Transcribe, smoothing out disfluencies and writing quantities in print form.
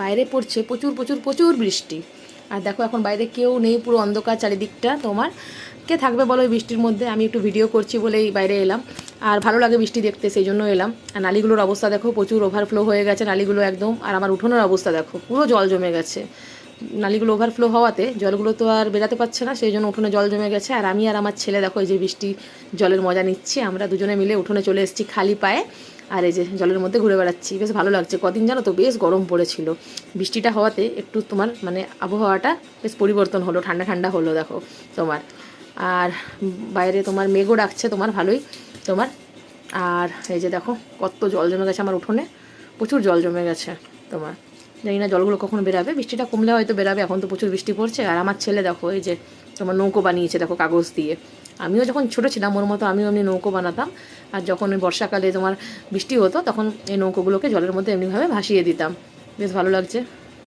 বাইরে পড়ছে প্রচুর প্রচুর প্রচুর বৃষ্টি। আর দেখো এখন বাইরে কেউ নেই, পুরো অন্ধকার চারিদিকটা। তোমার কে থাকবে বলো এই বৃষ্টির মধ্যে? আমি একটু ভিডিও করছি বলেই বাইরে এলাম, আর ভালো লাগে বৃষ্টি দেখতে, সেই জন্য এলাম। আর নালিগুলোর অবস্থা দেখো, প্রচুর ওভারফ্লো হয়ে গেছে নালিগুলো একদম। আর আমার উঠোনের অবস্থা দেখো, পুরো জল জমে গেছে। নালিগুলো ওভারফ্লো হওয়াতে জলগুলো তো আর বেরাতে পারছে না, সেই জন্য উঠোনে জল জমে গেছে। আর আমি আর আমার ছেলে দেখো এই যে বৃষ্টি জলের মজা নিচ্ছি, আমরা দুজনে মিলে উঠোনে চলে এসেছি খালি পায়ে। আর এই যে জলের মধ্যে ঘুরে বেড়াচ্ছি, বেশ ভালো লাগছে। কদিন জানো তো বেশ গরম পড়েছিল, বৃষ্টিটা হওয়াতে একটু তোমার মানে আবহাওয়াটা বেশ পরিবর্তন হলো, ঠান্ডা ঠান্ডা হলো দেখো তোমার। আর বাইরে তোমার মেঘও ডাকছে তোমার ভালোই তোমার। আর এই যে দেখো কত জল জমে গেছে আমার উঠোনে, প্রচুর জল জমে গেছে তোমার। জানি না জলগুলো কখন বেরাবে, বৃষ্টিটা কমলে হয়তো বেরাবে, এখন তো প্রচুর বৃষ্টি পড়ছে। আর আমার ছেলে দেখো এই যে তোমার নৌকো বানিয়েছে দেখো কাগজ দিয়ে। আমিও যখন ছোটো ছিলাম ওর মতো আমিও এমনি নৌকো বানাতাম। আর যখন ওই বর্ষাকালে তোমার বৃষ্টি হতো তখন এই নৌকোগুলোকে জলের মধ্যে এমনিভাবে ভাসিয়ে দিতাম, বেশ ভালো লাগছে।